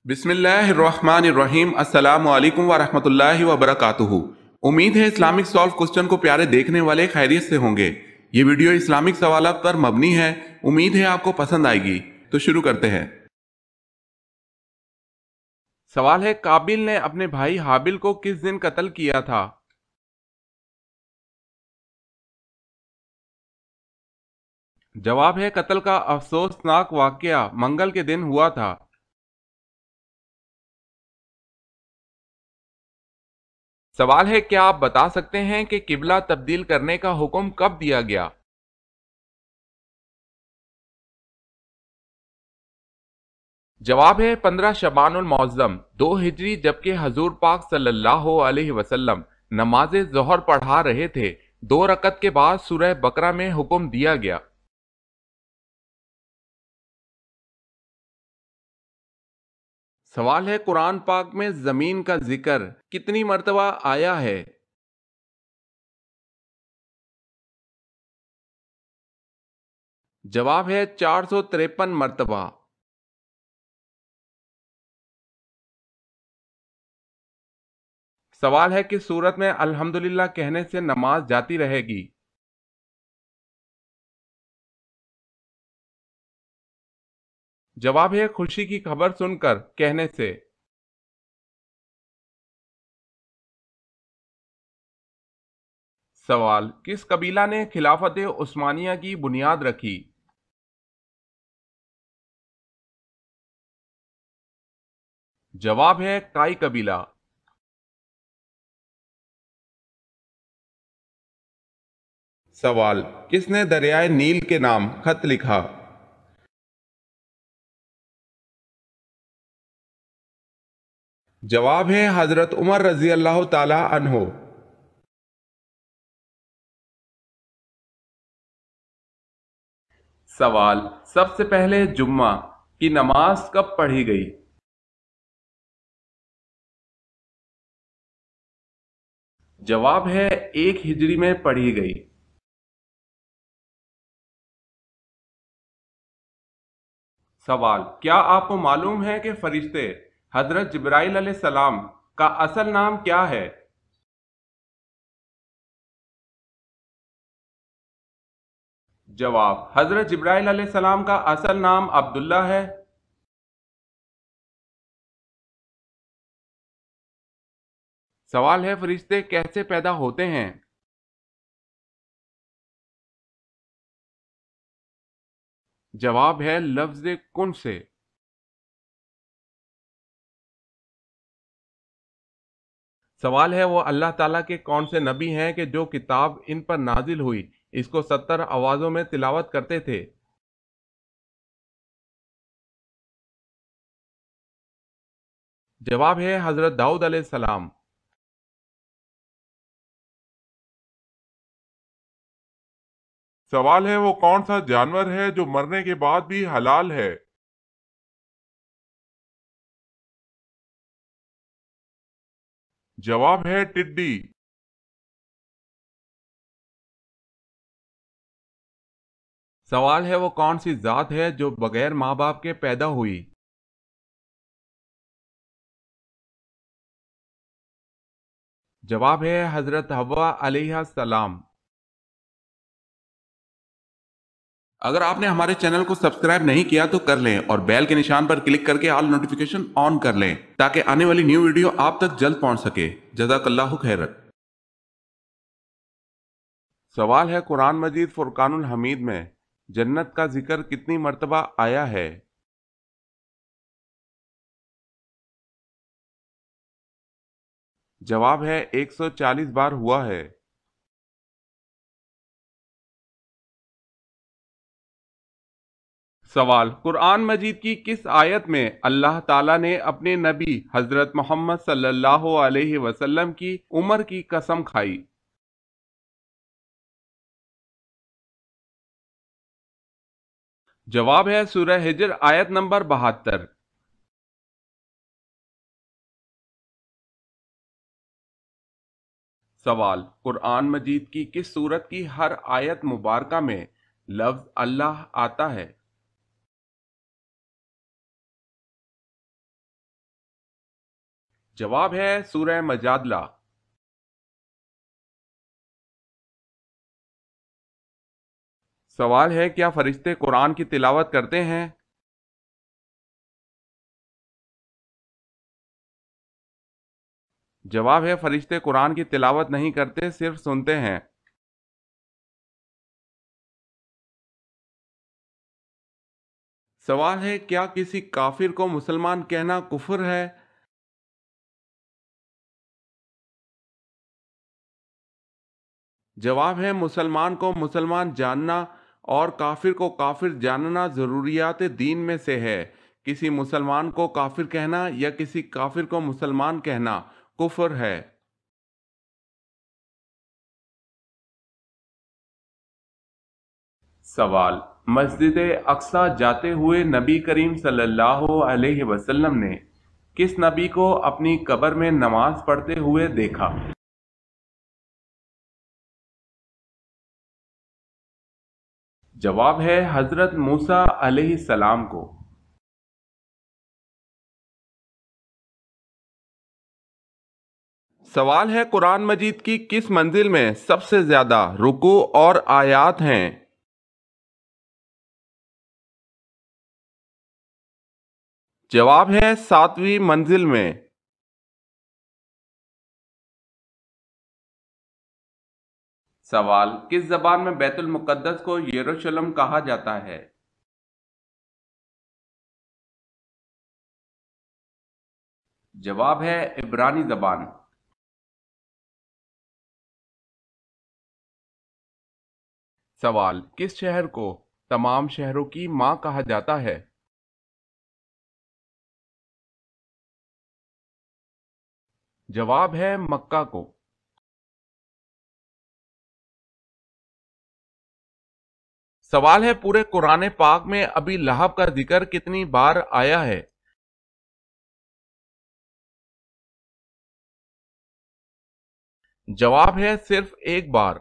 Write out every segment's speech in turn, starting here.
बिस्मिल्लाहिर्रहमानिर्रहीम। अस्सलाम वालेकुम वरहमतुल्लाहि वबरकातुहू। उम्मीद है इस्लामिक सॉल्व क्वेश्चन को प्यारे देखने वाले खैरियत से होंगे। ये वीडियो इस्लामिक सवालात पर मबनी है। उम्मीद है आपको पसंद आएगी। तो शुरू करते हैं। सवाल है, काबिल ने अपने भाई हाबिल को किस दिन कत्ल किया था? जवाब है, कत्ल का अफसोसनाक वाकया मंगल के दिन हुआ था। सवाल है, क्या आप बता सकते हैं कि किबला तब्दील करने का हुक्म कब दिया गया? जवाब है 15 शबानुल मुअज्जम 2 हिजरी, जबकि हजूर पाक सल्लल्लाहु अलैहि वसल्लम नमाज ज़ोहर पढ़ा रहे थे। 2 रकत के बाद सूरह बकरा में हुक्म दिया गया। सवाल है, कुरान पाक में जमीन का जिक्र कितनी मर्तबा आया है? जवाब है 453 मर्तबा। सवाल है, किस सूरत में अल्हम्दुलिल्लाह कहने से नमाज जाती रहेगी? जवाब है, खुशी की खबर सुनकर कहने से। सवाल, किस कबीला ने खिलाफत उस्मानिया की बुनियाद रखी? जवाब है, काई कबीला। सवाल, किसने दरियाए नील के नाम खत लिखा? जवाब है, हजरत उमर रजी अल्लाह ताला अन्हो। सवाल, सबसे पहले जुम्मा की नमाज कब पढ़ी गई? जवाब है, 1 हिजरी में पढ़ी गई। सवाल, क्या आपको मालूम है कि फरिश्ते हजरत जिब्राइल अलैहिस्सलाम का असल नाम क्या है? जवाब, हजरत जिब्राइल अलैहिस्सलाम का असल नाम अब्दुल्ला है। सवाल है, फरिश्ते कैसे पैदा होते हैं? जवाब है, लफ्ज कुन से। सवाल है, वो अल्लाह ताला के कौन से नबी हैं कि जो किताब इन पर नाजिल हुई इसको 70 आवाजों में तिलावत करते थे? जवाब है, हजरत दाऊद अलैहिस्सलाम। सवाल है, वो कौन सा जानवर है जो मरने के बाद भी हलाल है? जवाब है, टिड्डी। सवाल है, वो कौन सी जात है जो बगैर माँ बाप के पैदा हुई? जवाब है, हजरत हव्वा अलैहा सलाम। अगर आपने हमारे चैनल को सब्सक्राइब नहीं किया तो कर लें और बेल के निशान पर क्लिक करके ऑल नोटिफिकेशन ऑन कर लें ताकि आने वाली न्यू वीडियो आप तक जल्द पहुंच सके। जज़ाकल्लाहु खैरन। सवाल है, कुरान मजीद फुरकानुल हमीद में जन्नत का जिक्र कितनी मर्तबा आया है? जवाब है, 140 बार हुआ है। सवाल, कुरान मजीद की किस आयत में अल्लाह ताला ने अपने नबी हजरत मोहम्मद सल्लल्लाहु अलैहि वसल्लम की उम्र की कसम खाई? जवाब है, सूरह हिजर आयत नंबर 72। सवाल, कुरान मजीद की किस सूरत की हर आयत मुबारका में लफ्ज अल्लाह आता है? جواب ہے سورہ مجادلہ۔ سوال ہے کیا فرشتے قرآن کی تلاوت کرتے ہیں؟ جواب ہے فرشتے قرآن کی تلاوت نہیں کرتے، صرف سنتے ہیں۔ سوال ہے کیا کسی کافر کو مسلمان کہنا کفر ہے؟ جواب ہے مسلمان کو مسلمان جاننا اور کافر کو کافر جاننا ضروریات دین میں سے ہے۔ کسی مسلمان کو کافر کہنا یا کسی کافر کو مسلمان کہنا کفر ہے۔ سوال، مسجد اقصی جاتے ہوئے نبی کریم صلی اللہ علیہ وسلم نے کس نبی کو اپنی قبر میں نماز پڑھتے ہوئے دیکھا؟ جواب ہے حضرت موسیٰ علیہ السلام کو۔ سوال ہے قرآن مجید کی کس منزل میں سب سے زیادہ رکوع اور آیات ہیں؟ جواب ہے 7ویں منزل میں۔ سوال، کس زبان میں بیت المقدس کو یروشلم کہا جاتا ہے؟ جواب ہے عبرانی زبان۔ سوال، کس شہر کو تمام شہروں کی ماں کہا جاتا ہے؟ جواب ہے مکہ کو۔ سوال ہے پورے قرآن پاک میں ابی لہب کا ذکر کتنی بار آیا ہے؟ جواب ہے صرف ایک بار۔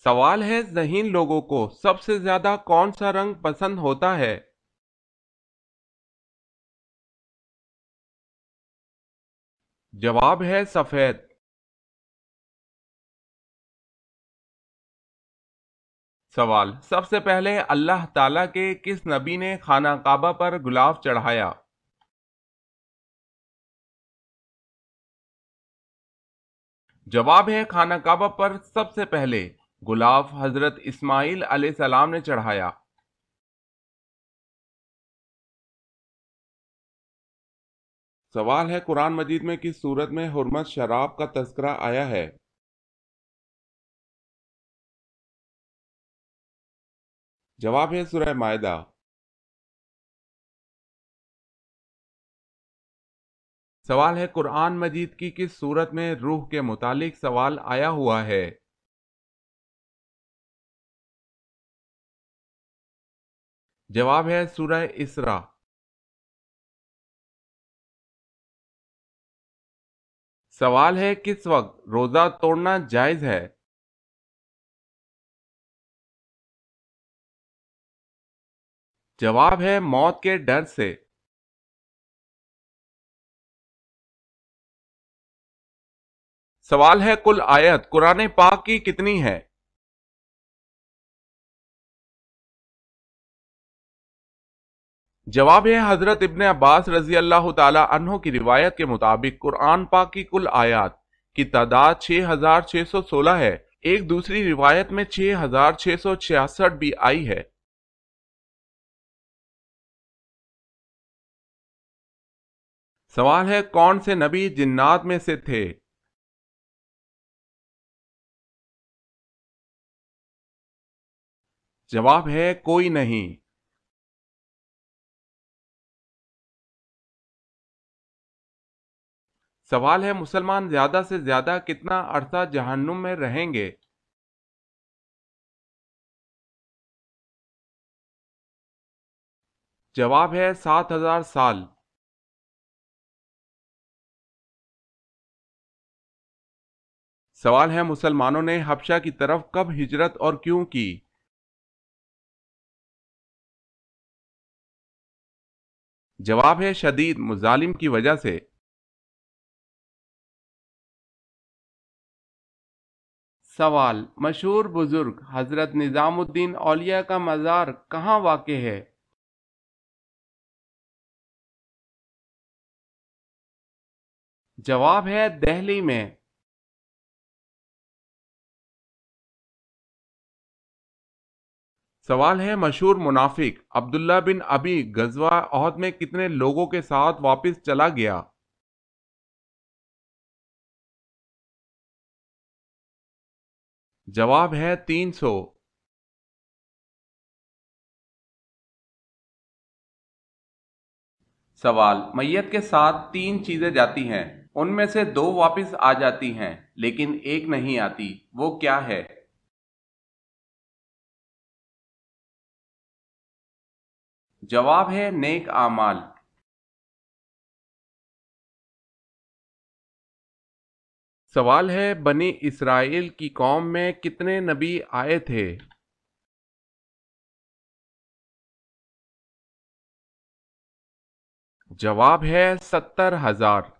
سوال ہے ذہین لوگوں کو سب سے زیادہ کون سا رنگ پسند ہوتا ہے؟ جواب ہے سفید۔ سوال، سب سے پہلے اللہ تعالیٰ کے کس نبی نے خانہ کعبہ پر غلاف چڑھایا؟ جواب ہے خانہ کعبہ پر سب سے پہلے غلاف حضرت اسماعیل علیہ السلام نے چڑھایا۔ سوال ہے قرآن مجید میں کس صورت میں حرمت شراب کا تذکرہ آیا ہے؟ جواب ہے سورہ مائدہ۔ سوال ہے قرآن مجید کی کس صورت میں روح کے متعلق سوال آیا ہوا ہے؟ جواب ہے سورہ اسراء۔ سوال ہے کس وقت روزہ توڑنا جائز ہے؟ جواب ہے موت کے ڈر سے۔ سوال ہے کل آیت قرآن پاک کی کتنی ہے؟ جواب ہے حضرت ابن عباس رضی اللہ تعالی عنہ کی روایت کے مطابق قرآن پاک کی کل آیات کی تعداد 6616 ہے۔ ایک دوسری روایت میں 6666 بھی آئی ہے۔ سوال ہے کون سے نبی جنات میں سے تھے؟ جواب ہے کوئی نہیں۔ سوال ہے مسلمان زیادہ سے زیادہ کتنا عرصہ جہنم میں رہیں گے؟ جواب ہے 7000 سال۔ سوال ہے مسلمانوں نے حبشہ کی طرف کب ہجرت اور کیوں کی؟ जवाब है शदीद मुजालिम की वजह से। सवाल, मशहूर बुजुर्ग हजरत निजामुद्दीन औलिया का मज़ार कहाँ वाक़ है? जवाब है दिल्ली में। सवाल है, मशहूर मुनाफिक अब्दुल्ला बिन अबी गजवा ओहद में कितने लोगों के साथ वापस चला गया? जवाब है 300। सवाल, मैयत के साथ तीन चीजें जाती हैं, उनमें से दो वापस आ जाती हैं लेकिन एक नहीं आती, वो क्या है? जवाब है नेक आमाल। सवाल है, बनी इसराइल की कौम में कितने नबी आए थे? जवाब है 70,000।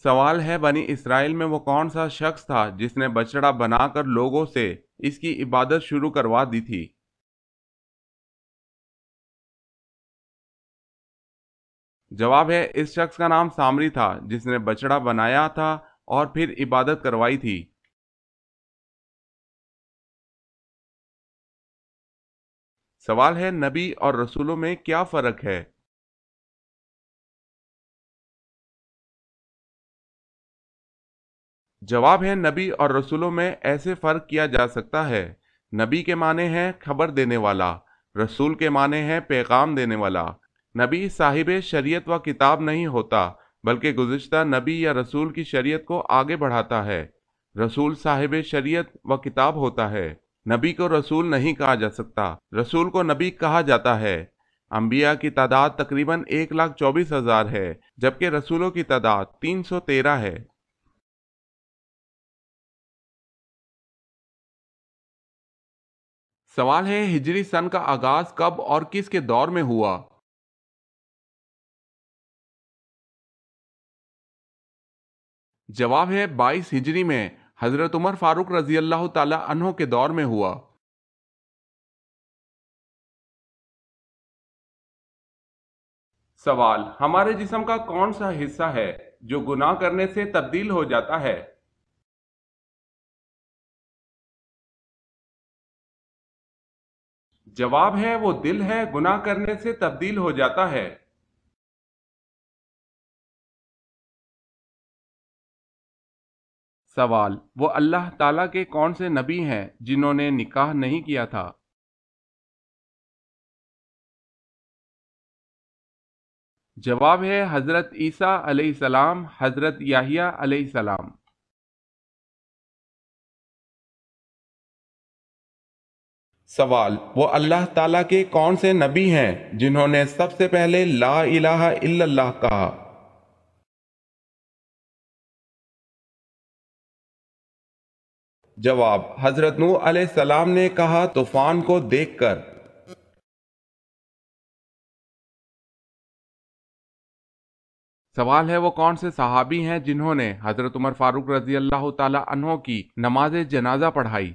सवाल है, बनी इसराइल में वो कौन सा शख्स था जिसने बछड़ा बनाकर लोगों से इसकी इबादत शुरू करवा दी थी? जवाब है, इस शख्स का नाम सामरी था जिसने बछड़ा बनाया था और फिर इबादत करवाई थी। सवाल है, नबी और रसूलों में क्या फर्क है? जवाब है, नबी और रसूलों में ऐसे फर्क किया जा सकता है। नबी के माने हैं खबर देने वाला, रसूल के माने हैं पैगाम देने वाला। नबी साहिब शरीयत व किताब नहीं होता, बल्कि गुज़िश्ता नबी या रसूल की शरीयत को आगे बढ़ाता है। रसूल साहिब शरीयत व किताब होता है। नबी को रसूल नहीं कहा जा सकता, रसूल को नबी कहा जाता है। अंबिया की तादाद तकरीबन 1,24,000 है, जबकि रसूलों की तादाद 313 है। सवाल है, हिजरी सन का आगाज कब और किसके दौर में हुआ? जवाब है 22 हिजरी में हजरत उमर फारूक रजी अल्लाह ताला अन्हो के दौर में हुआ। सवाल, हमारे जिस्म का कौन सा हिस्सा है जो गुनाह करने से तब्दील हो जाता है? जवाब है, वो दिल है, गुनाह करने से तब्दील हो जाता है। सवाल, वो अल्लाह ताला के कौन से नबी हैं जिन्होंने निकाह नहीं किया था? जवाब है हजरत ईसा अलैहिस्सलाम, हजरत याहिया अलैहिस्सलाम। सवाल, वो अल्लाह ताला के कौन से नबी हैं जिन्होंने सबसे पहले ला इलाहा इल्लल्लाह कहा? जवाब, हजरत नूह अलैहिस्सलाम ने कहा तूफान को देखकर। सवाल है, वो कौन से सहाबी हैं जिन्होंने हजरत उमर फारूक रजी अल्लाह ताला अन्हो की नमाज जनाजा पढ़ाई?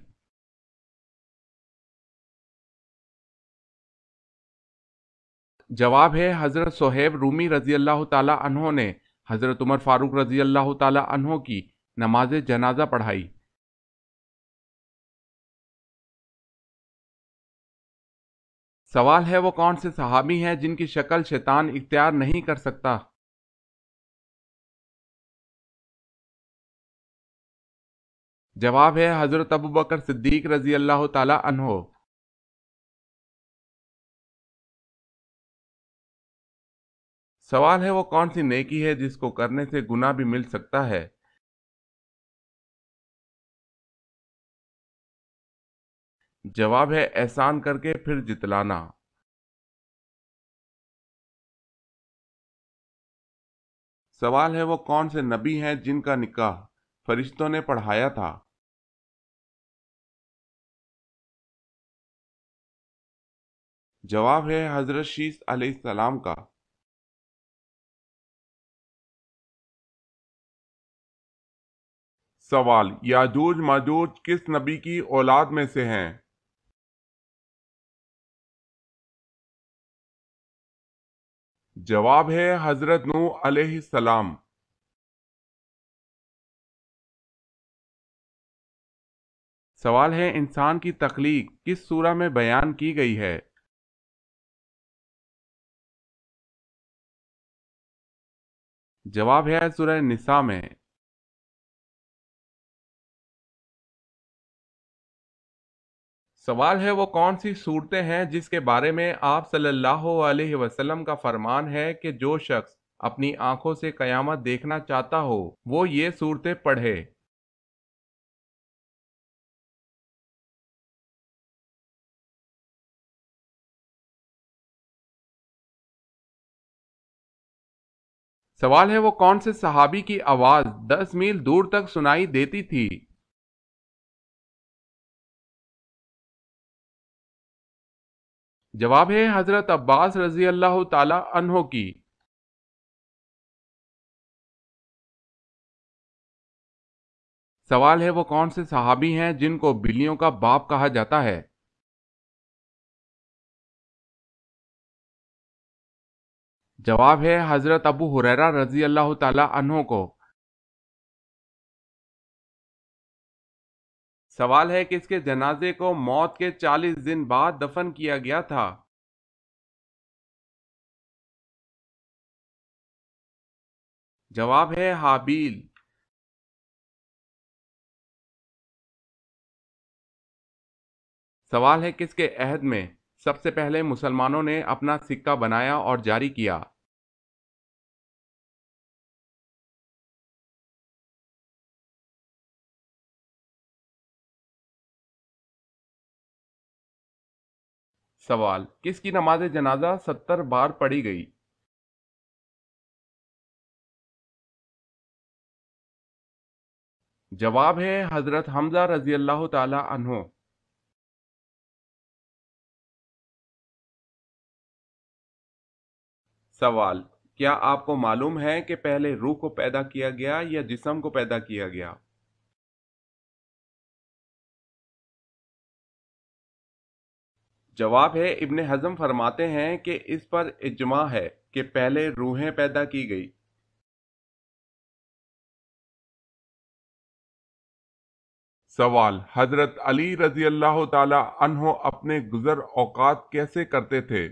जवाब है हजरत सोहेब रूमी रजी अल्लाह ताला अन्हो ने हजरत उमर फारूक रजी अल्लाह ताला अन्हो की नमाज जनाजा पढ़ाई। सवाल है, वो कौन से सहाबी हैं जिनकी शक्ल शैतान इख्तियार नहीं कर सकता? जवाब है हजरत अबू बकर सिद्दीक रजी अल्लाह ताला अन्हो। सवाल है, वो कौन सी नेकी है जिसको करने से गुनाह भी मिल सकता है? जवाब है एहसान करके फिर जितलाना। सवाल है, वो कौन से नबी हैं जिनका निकाह फरिश्तों ने पढ़ाया था? जवाब है हजरत शीस अलैहिस्सलाम का। सवाल, याजूज माजूज किस नबी की औलाद में से हैं? जवाब है हजरत नूह अलैहिस्सलाम। सवाल है, इंसान की तख्लीक किस सूरा में बयान की गई है? जवाब है सूरह निसा में। सवाल है, वो कौन सी सूरतें हैं जिसके बारे में आप सल्लल्लाहु अलैहि वसल्लम का फरमान है कि जो शख्स अपनी आंखों से कयामत देखना चाहता हो वो ये सूरतें पढ़े? सवाल है, वो कौन से सहाबी की आवाज 10 मील दूर तक सुनाई देती थी? जवाब है हजरत अब्बास रजी अल्लाह ताला अन्हो की। सवाल है, वो कौन से सहाबी हैं जिनको बिल्लियों का बाप कहा जाता है? जवाब है हजरत अबू हुरैरा रजी अल्लाह ताला अन्हो को। सवाल है, किसके जनाजे को मौत के 40 दिन बाद दफन किया गया था? जवाब है हाबील। सवाल है, किसके अहद में सबसे पहले मुसलमानों ने अपना सिक्का बनाया और जारी किया? सवाल, किसकी नमाज जनाजा 70 बार पढ़ी गई? जवाब है हजरत हमजा रजी अल्लाह ताला अन्हो। सवाल, क्या आपको मालूम है कि पहले रूह को पैदा किया गया या जिस्म को पैदा किया गया? जवाब है, इब्ने हजम फरमाते हैं कि इस पर इज्मा है कि पहले रूहें पैदा की गई। सवाल, हजरत अली रजी अल्लाह ताला अन्हो अपने गुजर औकात कैसे करते थे?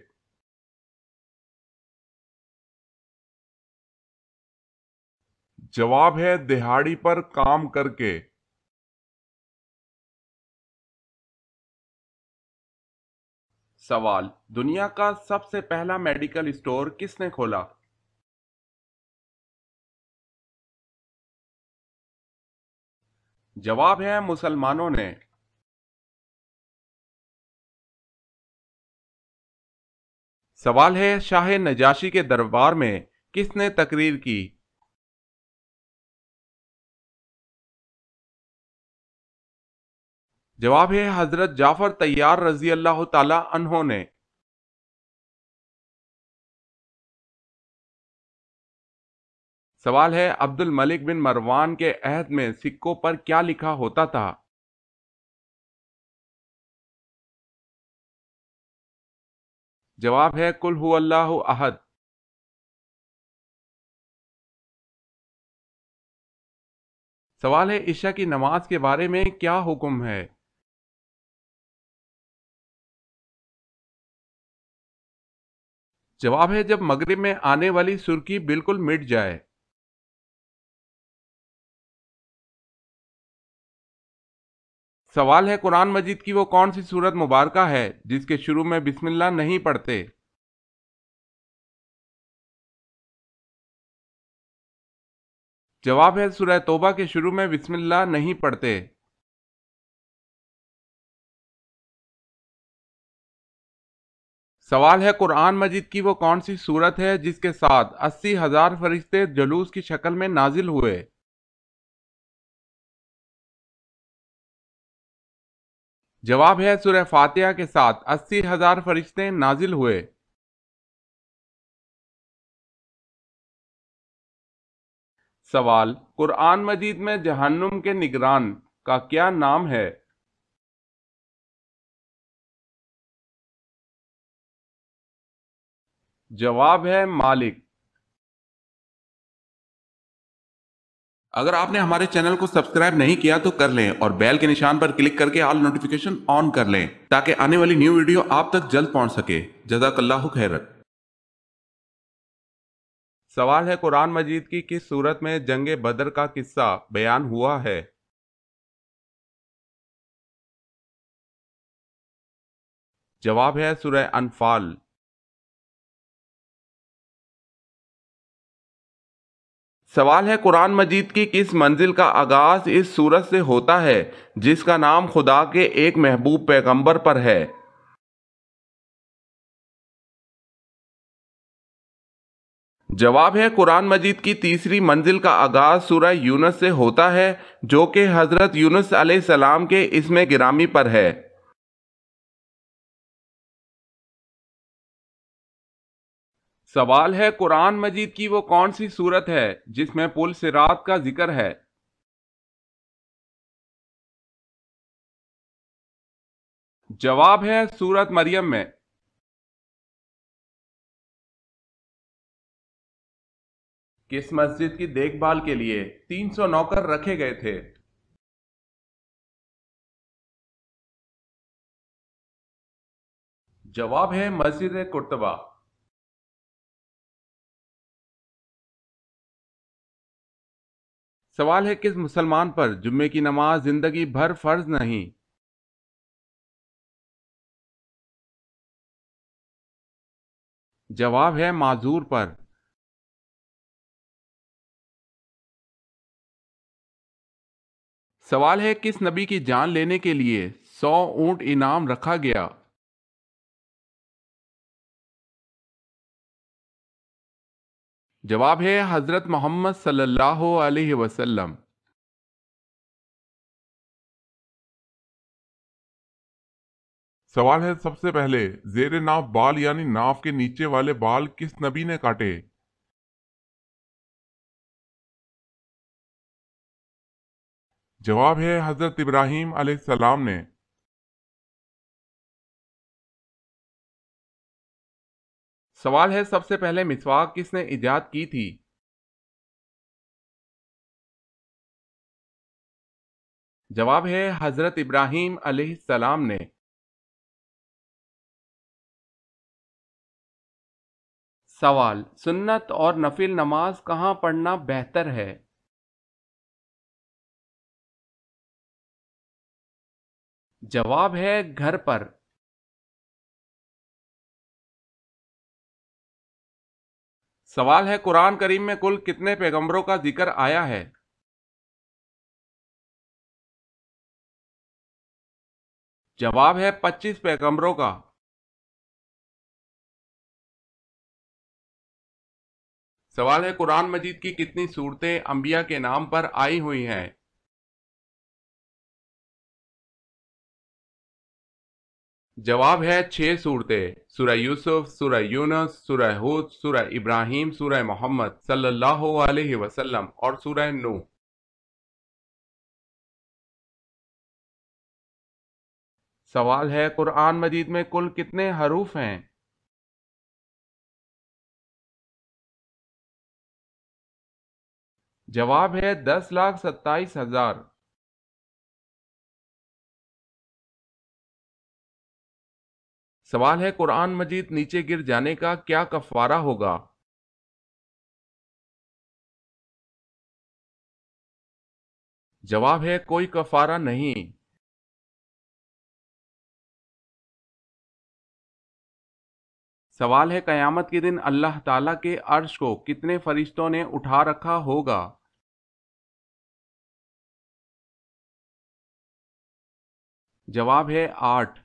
जवाब है दिहाड़ी पर काम करके। सवाल, दुनिया का सबसे पहला मेडिकल स्टोर किसने खोला? जवाब है मुसलमानों ने। सवाल है, शाह नजाशी के दरबार में किसने तकरीर की? जवाब है हजरत जाफर तैयार रजी अल्लाह ताला अन्हो ने। सवाल है, अब्दुल मलिक बिन मरवान के अहद में सिक्कों पर क्या लिखा होता था? जवाब है कुल हुवल्लाहु अहद। सवाल है, इशा की नमाज के बारे में क्या हुक्म है? जवाब है, जब मगरिब में आने वाली सुर्खी बिल्कुल मिट जाए। सवाल है, कुरान मजीद की वो कौन सी सूरत मुबारका है जिसके शुरू में बिस्मिल्लाह नहीं पढ़ते? जवाब है सूरह तौबा के शुरू में बिस्मिल्लाह नहीं पढ़ते। सवाल है, कुरान मजीद की वो कौन सी सूरत है जिसके साथ 80,000 फरिश्ते जलूस की शक्ल में नाजिल हुए? جواب ہے سورہ فاتحہ کے ساتھ 80,000 فرشتے نازل ہوئے۔ سوال، قرآن مجید میں جہنم کے نگران کا کیا نام ہے؟ جواب ہے مالک۔ اگر آپ نے ہمارے چینل کو سبسکرائب نہیں کیا تو کر لیں اور بیل کے نشان پر کلک کر کے آل نوٹیفیکیشن آن کر لیں تاکہ آنے والی نیو ویڈیو آپ تک جلد پہنچ سکے۔ جزاک اللہ خیرت۔ سوال ہے، قرآن مجید کی کس سورت میں جنگ بدر کا قصہ بیان ہوا ہے؟ جواب ہے سورہ انفال۔ سوال ہے، قرآن مجید کی کس منزل کا آغاز اس سورت سے ہوتا ہے جس کا نام خدا کے ایک محبوب پیغمبر پر ہے؟ جواب ہے، قرآن مجید کی تیسری منزل کا آغاز سورہ یونس سے ہوتا ہے جو کہ حضرت یونس علیہ السلام کے اسم گرامی پر ہے۔ سوال ہے، قرآن مجید کی وہ کون سی سورت ہے جس میں پل صراط کا ذکر ہے؟ جواب ہے سورت مریم میں۔ کس مسجد کی دیکھ بھال کے لیے 300 نوکر رکھے گئے تھے؟ جواب ہے مسجد قرطبہ۔ سوال ہے، کس مسلمان پر جمعے کی نماز زندگی بھر فرض نہیں؟ جواب ہے معذور پر۔ سوال ہے، کس نبی کی جان لینے کے لیے 100 اونٹ انعام رکھا گیا؟ جواب ہے حضرت محمد صلی اللہ علیہ وسلم۔ سوال ہے، سب سے پہلے زیر ناف بال یعنی ناف کے نیچے والے بال کس نبی نے کاٹے؟ جواب ہے حضرت ابراہیم علیہ السلام نے۔ سوال ہے، سب سے پہلے مسواک کس نے ایجاد کی تھی؟ جواب ہے حضرت ابراہیم علیہ السلام نے۔ سوال، سنت اور نفل نماز کہاں پڑھنا بہتر ہے؟ جواب ہے گھر پر۔ سوال ہے، قرآن کریم میں کل کتنے پیغمبروں کا ذکر آیا ہے؟ جواب ہے 25 پیغمبروں کا۔ سوال ہے، قرآن مجید کی کتنی صورتیں انبیاء کے نام پر آئی ہوئی ہیں؟ جواب ہے 6 صورتیں: سورہ یوسف، سورہ یونس، سورہ ہود، سورہ ابراہیم، سورہ محمد صلی اللہ علیہ وسلم اور سورہ نوح۔ سوال ہے، قرآن مجید میں کل کتنے حروف ہیں؟ جواب ہے 10,27,000۔ سوال ہے، قرآن مجید نیچے گر جانے کا کیا کفارہ ہوگا؟ جواب ہے کوئی کفارہ نہیں۔ سوال ہے، قیامت کے دن اللہ تعالیٰ کے عرش کو کتنے فرشتوں نے اٹھا رکھا ہوگا؟ جواب ہے 8۔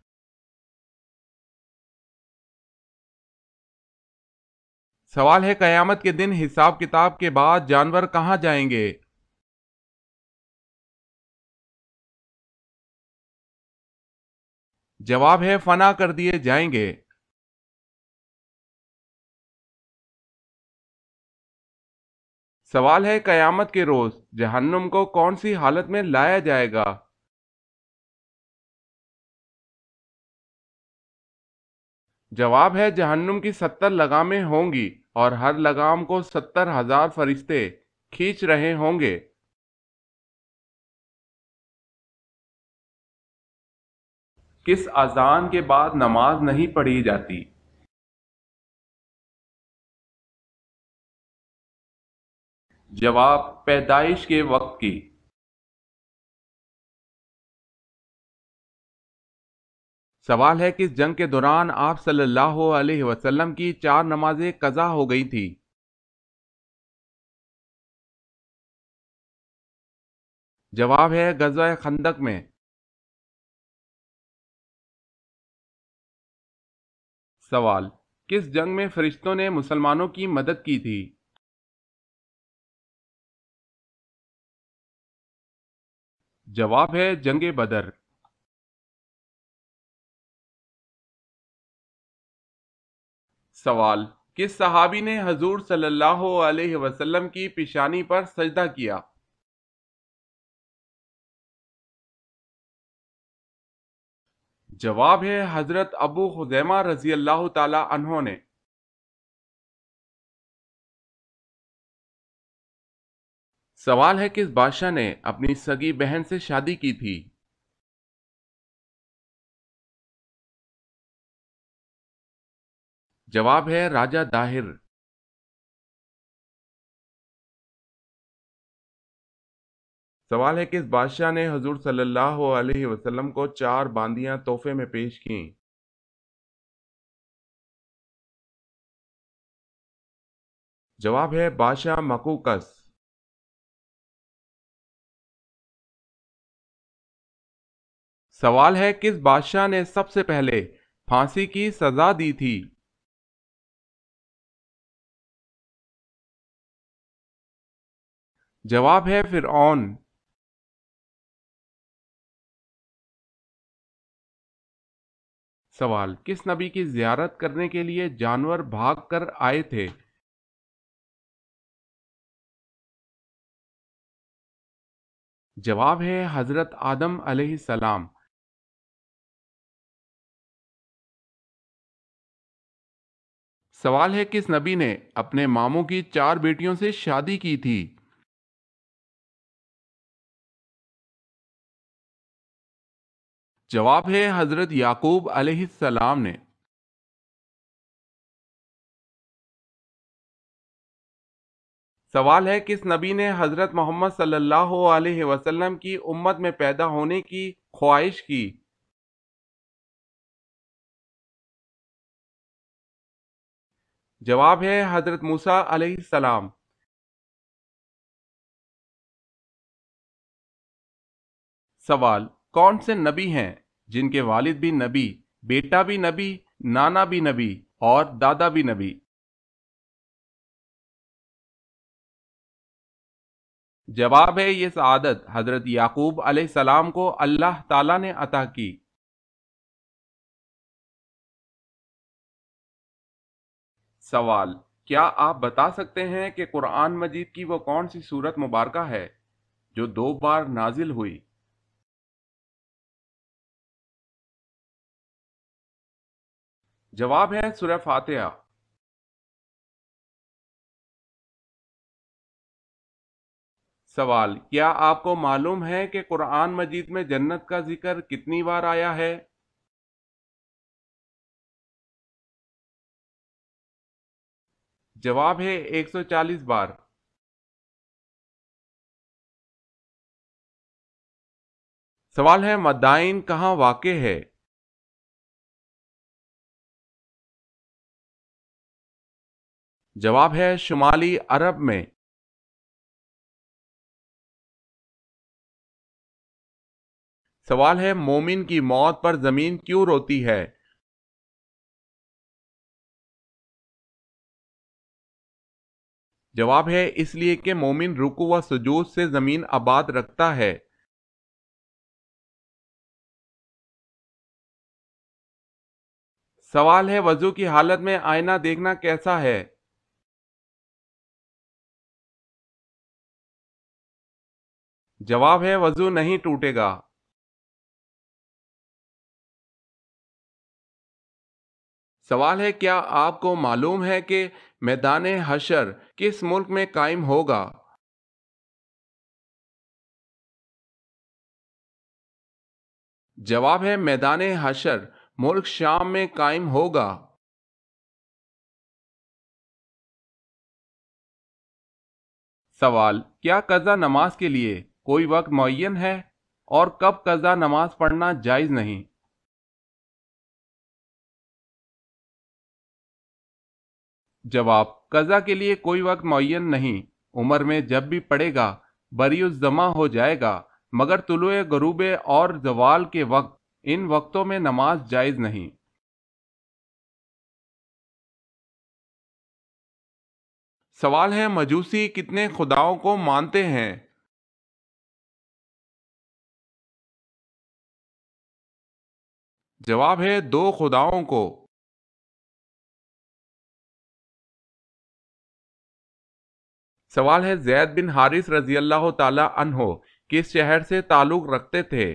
سوال ہے، قیامت کے دن حساب کتاب کے بعد جانور کہاں جائیں گے؟ جواب ہے فنا کر دیے جائیں گے۔ سوال ہے قیامت کے روز جہنم کو کون سی حالت میں لایا جائے گا؟ جواب ہے جہنم کی 70 لگامیں ہوں گی اور ہر لگام کو 70,000 فرشتے کھینچ رہے ہوں گے۔ کس اذان کے بعد نماز نہیں پڑھی جاتی؟ جواب پیدائش کے وقت کی۔ سوال ہے کس جنگ کے دوران آپ صلی اللہ علیہ وسلم کی 4 نمازیں قضا ہو گئی تھی؟ جواب ہے غزوہ خندق میں۔ سوال کس جنگ میں فرشتوں نے مسلمانوں کی مدد کی تھی؟ جواب ہے جنگ بدر۔ سوال کس صحابی نے حضور صلی اللہ علیہ وسلم کی پیشانی پر سجدہ کیا؟ جواب ہے حضرت ابو خزیمہ رضی اللہ تعالی عنہ نے۔ سوال ہے کس بادشاہ نے اپنی سگی بہن سے شادی کی تھی؟ جواب ہے راجہ داہر۔ سوال ہے کس بادشاہ نے حضور صلی اللہ علیہ وسلم کو 4 باندیاں تحفے میں پیش کیں؟ جواب ہے بادشاہ مقوقس۔ سوال ہے کس بادشاہ نے سب سے پہلے پھانسی کی سزا دی تھی؟ جواب ہے فرعون۔ سوال کس نبی کی زیارت کرنے کے لیے جانور بھاگ کر آئے تھے؟ جواب ہے حضرت آدم علیہ السلام۔ سوال ہے کس نبی نے اپنے ماموں کی 4 بیٹیوں سے شادی کی تھی؟ جواب ہے حضرت یعقوب علیہ السلام نے۔ سوال ہے کس نبی نے حضرت محمد صلی اللہ علیہ وسلم کی امت میں پیدا ہونے کی خواہش کی؟ جواب ہے حضرت موسیٰ علیہ السلام۔ سوال کون سے نبی ہیں جن کے والد بھی نبی، بیٹا بھی نبی، نانا بھی نبی اور دادا بھی نبی؟ جواب ہے یہ سعادت حضرت یعقوب علیہ السلام کو اللہ تعالیٰ نے عطا کی۔ سوال کیا آپ بتا سکتے ہیں کہ قرآن مجید کی وہ کون سی سورت مبارکہ ہے جو 2 بار نازل ہوئی؟ جواب ہے سورہ فاتحہ۔ سوال کیا آپ کو معلوم ہے کہ قرآن مجید میں جنت کا ذکر کتنی بار آیا ہے؟ جواب ہے 140 بار۔ سوال ہے مدائن کہاں واقع ہے؟ جواب ہے شمالی عرب میں۔ سوال ہے مومن کی موت پر زمین کیوں روتی ہے؟ جواب ہے اس لیے کہ مومن رکوع و سجود سے زمین آباد رکھتا ہے۔ सवाल है वजू की हालत में आईना देखना कैसा है। जवाब है वजू नहीं टूटेगा। सवाल है क्या आपको मालूम है कि मैदान हशर किस मुल्क में कायम होगा। जवाब है मैदान हशर मुल्क शाम में कायम होगा। सवाल क्या कज़ा नमाज के लिए कोई वक्त मुअय्यन है और कब कज़ा नमाज पढ़ना जायज़ नहीं। जवाब कज़ा के लिए कोई वक्त मुअय्यन नहीं, उम्र में जब भी पड़ेगा बरीउज़ ज़मा हो जाएगा, मगर तुलुए गरूबे और ज़वाल के वक्त इन वक्तों में नमाज जायज़ नहीं। सवाल है मजूसी कितने खुदाओं को मानते हैं। जवाब है दो खुदाओं को। सवाल है ज़ैद बिन हारिस रजी अल्लाह ताला अन्हो किस शहर से ताल्लुक़ रखते थे।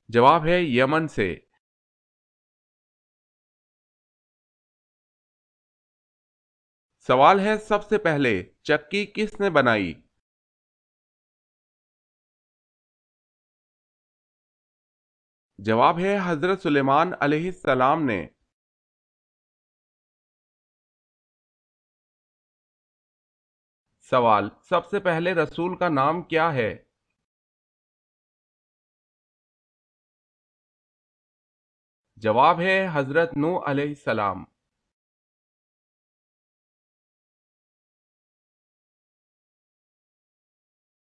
जवाब है यमन से। सवाल है सबसे पहले चक्की किसने बनाई। जवाब है हजरत सुलेमान अलैहिस्सलाम ने। सवाल सबसे पहले रसूल का नाम क्या है। जवाब है हजरत नूह अलैहिस्सलाम।